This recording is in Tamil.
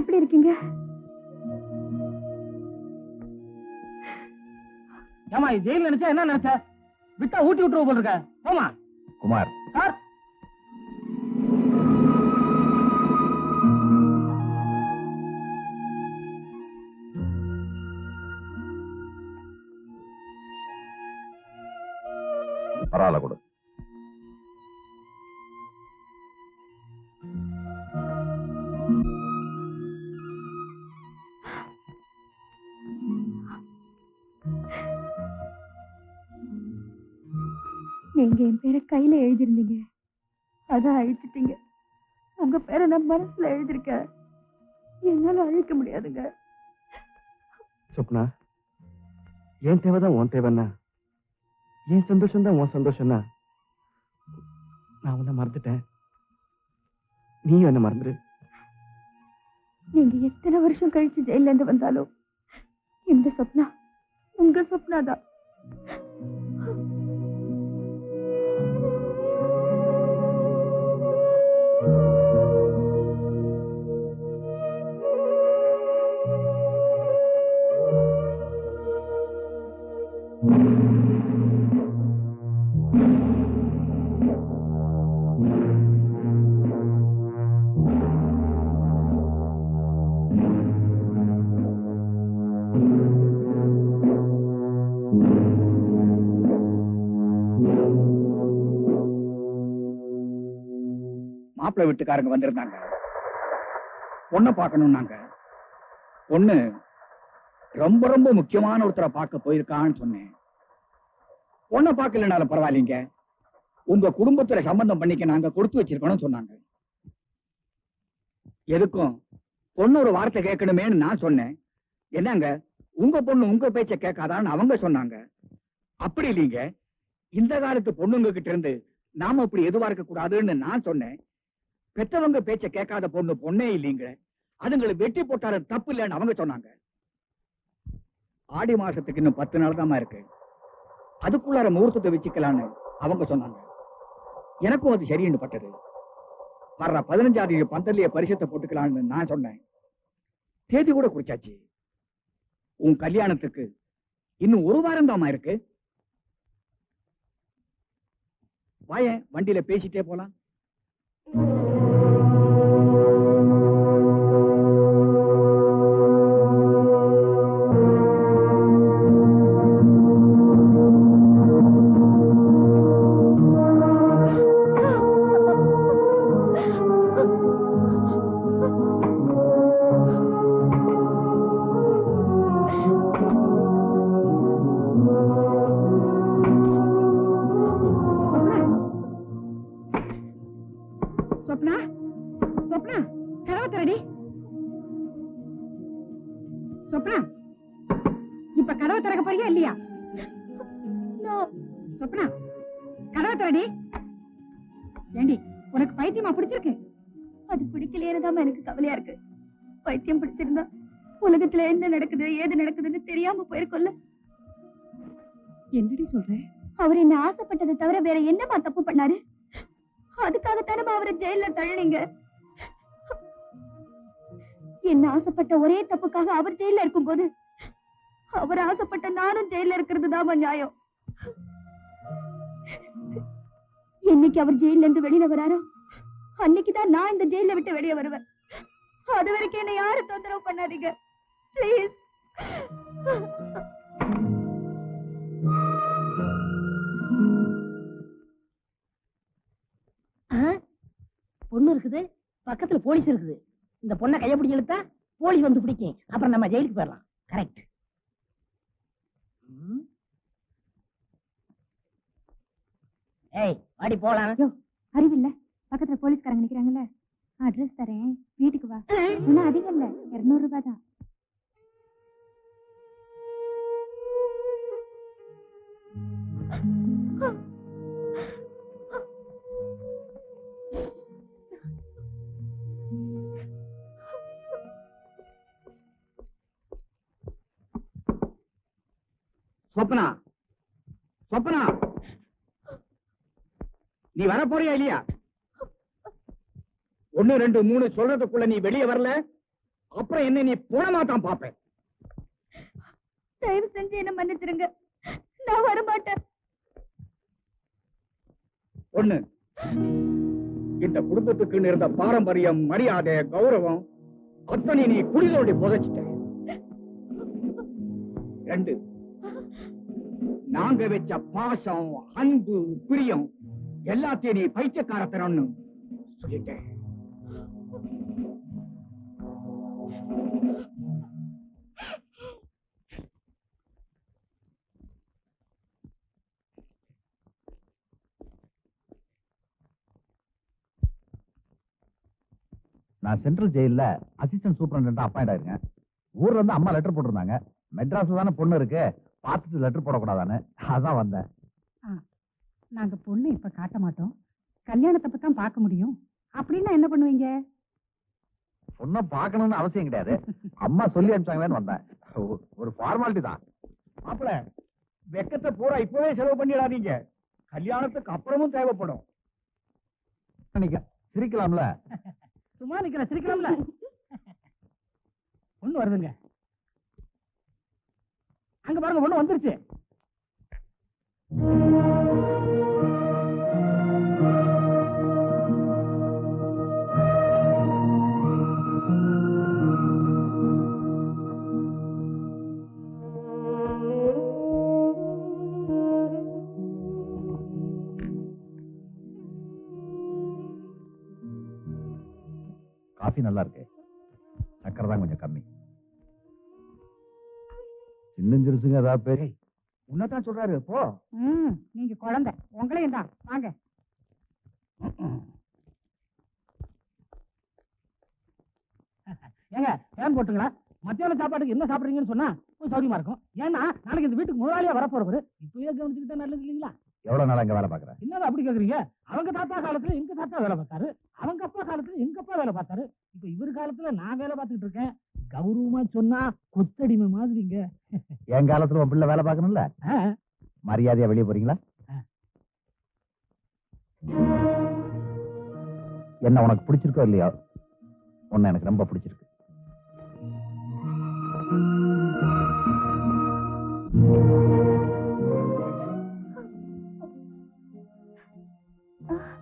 எப்படி இருக்கீங்க? ஏமா ஜெயில நினைச்சா என்ன நினைச்ச? விட்டா ஊட்டி விட்டுருவ போல இருக்க. போமா. குமார் சார், பரவாயில்ல கொடு. நீங்க என் பேரை கையில எழுதிருந்தீங்க, அதான் அழிச்சிட்டீங்க. உங்க பேரை நான் மனசுல எழுதிருக்கேன், என்னால அழிக்க முடியாதுங்க. சொப்னா, என் தேவைதான் உன் தேவைன்னா, என் சந்தோஷம் தான் உன் சந்தோஷம்னா, நான் உன்னை மறந்துட்டேன், நீ என்ன மறந்துரு. நீங்க எத்தனை வருஷம் கழிச்சு ஜெயில இருந்து வந்தாலும் இந்த சொப்னா உங்க சொப்னா தான். மாப்பிள்ளை வீட்டுக்காரங்க வந்திருந்தாங்க, பொண்ணை பார்க்கணும்னாங்க. பொண்ணு ரொம்ப ரொம்ப முக்கியமான ஒருத்தரை பார்க்க போயிருக்கான்னு சொன்னேன். பொண்ணை பார்க்கலனாலும் பரவாயில்லைங்க, உங்க குடும்பத்துல சம்பந்தம் பண்ணிக்க நாங்க கொடுத்து வச்சிருக்கணும் சொன்னாங்க. எதுக்கும் பொண்ணு ஒரு வார்த்தை கேட்கணுமேன்னு நான் சொன்னேன். என்னங்க, உங்க பொண்ணு உங்க பேச்ச கேட்காதான்னு அவங்க சொன்னாங்க. அப்படி இல்லைங்க, இந்த காலத்து பொண்ணுங்க கிட்ட இருந்து நாம அப்படி எதுவா இருக்க கூடாதுன்னு நான் சொன்னேன். பெற்றவங்க பேச்ச கேட்காத பொண்ணு பொண்ணே இல்லைங்க, அதுங்களை வெட்டி போட்டாலும் தப்பு இல்லைன்னு அவங்க சொன்னாங்க. ஆடி மாசத்துக்கு இன்னும் 10 நாள் தான் இருக்கு, அதுக்குள்ளார முகூர்த்தத்தை வச்சுக்கலான்னு அவங்க சொன்னாங்க. எனக்கும் அது சரின்னு பட்டது. வர்ற 15ஆம் தேதி பந்தல்லையே பரிசத்தை போட்டுக்கலான்னு நான் சொன்னேன். தேதி கூட குறிச்சாச்சு. உன் கல்யாணத்துக்கு இன்னும் 1 வாரம் தாமா இருக்கு. வாயேன், வண்டியில பேசிட்டே போலாம். சொப்னா, சொப்னா, கதவை திறடி. சொப்னா, இப்ப கதவை திறக்க போறியா இல்லையா? சொப்னா, கதவை திறடி. ஏண்டி, உனக்கு பைத்தியமா பிடிச்சிருக்கு? அது பிடிக்கலையேதான் எனக்கு கவலையா இருக்கு. பைத்தியம் பிடிச்சிருந்தா உலகத்துல என்ன நடக்குது ஏது நடக்குதுன்னு தெரியாம போயிருக்கோம்ல. என்னடி சொல்ற? அவர் என்ன ஆசைப்பட்டதை தவிர வேற என்னமா தப்பு பண்ணாரு? அதுக்காகத்தானே அவரை ஜெயில தள்ளிங்க. என்ன ஆசைப்பட்ட ஒரே தப்புக்காக அவர் ஜெயில இருக்கும் போது அவர் ஆசைப்பட்ட நானும் ஜெயில இருக்கிறது தான் நியாயம். என்னைக்கு அவர் ஜெயில இருந்து வெளியில வராரோ அன்னைக்குதான் நான் இந்த ஜெயில விட்டு வெளியே வருவேன். அது வரைக்கும் என்ன யாரும் தொந்தரவு பண்ணாதீங்க பிளீஸ். பொண்ணு இருக்குது, பக்கத்துல போலீஸ் இருக்குது. இந்த பொண்ணை கைய பிடிச்சி இழுத்தா போலீஸ் வந்து பிடிக்கும், அப்புறம் நம்ம ஜெயிலுக்கு போயிடலாம். கரெக்ட். ஏய், வாடி போலாம். அறிவில்ல, பக்கத்துல போலீஸ்காரங்க நிக்கிறாங்கல்ல. அட்ரஸ் தரேன், வீட்டுக்கு வா. ஒன்னும் அதிகம் இல்ல, 200 ரூபாய் தான். சொப்னா, சொப்னா, நீ வர போறியா இல்லையா? 1 2 3 சொல்றதுக்குள்ள நீ வெளியே வரல, அப்புறம் என்ன நீ போனமாத்தான் பாப்பேன். தயவு செஞ்சு என்ன மன்னிச்சிருங்க, நான் வரமாட்டேன். ஒண்ணு, இந்த குடும்பத்துக்கு இருந்த பாரம்பரியம், மரியாதை, கௌரவம் அத்தனை நீ குடிதோண்டி புதைச்சிட்ட. 2, நாங்க வச்ச பாசம், அன்பு, பிரியம் எல்லாத்தையும் நீ பைத்தியக்காரத்தனம்னு சொல்லிட்டேன். நான் சென்ட்ரல் ஜெயில அசிஸ்டன்ட் சூப்பரண்டா அப்பாயிண்ட் ஆயிருக்கேன். ஊர்ல இருந்து அம்மா லெட்டர் போட்டிருந்தாங்க. மெட்ராஸ்ல தானே பொண்ணு இருக்கு, பார்த்துட்டு லெட்டர் போடக்கூடாதான்னு, அதான் வந்தேன். நாங்க பொண்ணு இப்ப காட்ட மாட்டோம், கல்யாணத்தை பத்தான் பார்க்க முடியும். அப்படின்னா என்ன பண்ணுவீங்க? பொண்ணை பார்க்கணும்னு அவசியம் கிடையாது, அம்மா சொல்லி அனுப்பிச்சாங்களேன்னு வந்தேன். ஒரு ஃபார்மாலிட்டி தான். மாப்பிள, வெக்கத்தை பூரா இப்பவே செலவு பண்ணிடாதீங்க, கல்யாணத்துக்கு அப்புறமும் தேவைப்படும். சிரிக்கலாம்ல? சும்மா நிக்கிற சிரிக்கலாம்ல. பொண்ணு வருதுங்க, அங்க பாருங்க பொண்ணு வந்துருச்சு. காஃபி நல்லா இருக்கு, சக்கரை தான் கொஞ்சம் கம்மி. சின்னஞ்சிருசுங்க ஏதாவது பேரு? உன்னதான் சொல்றாரு, போ. நீங்க குழந்தை, உங்களையும் தான். வாங்க. ஏங்க ஏன் போட்டுங்களா? மத்தியான சாப்பாட்டுக்கு என்ன சாப்பிடுறீங்கன்னு சொன்னா கொஞ்சம் சௌரியமா இருக்கும். ஏன்னா நாளைக்கு இந்த வீட்டுக்கு முதலாளியா வரப்போறவரு இப்பயே கவனிச்சுக்கிட்டா நல்லது இல்லைங்களா? எவ்வளவு நாள் அங்க வேலை பாக்குறேன்? என்னங்க அப்படி கேக்குறீங்க? அவங்க தாத்தா காலத்துல எங்க தாத்தா வேலை பார்த்தாரு, அவங்க அப்பா காலத்துல எங்க அப்பா வேலை பார்த்தாரு, இப்ப இவர் காலத்துல நான் வேலை பார்த்துட்டு இருக்கேன். கௌரவமா சொன்னா கொத்தடிமை மாதிரிங்க. என் காலத்துல உன் பிள்ளை வேலை பார்க்கணும்ல, மரியாதையா வெளியே போறீங்களா? என்ன உனக்கு பிடிச்சிருக்கோ இல்லையோ, உன்னை எனக்கு ரொம்ப பிடிச்சிருக்கு. Ah.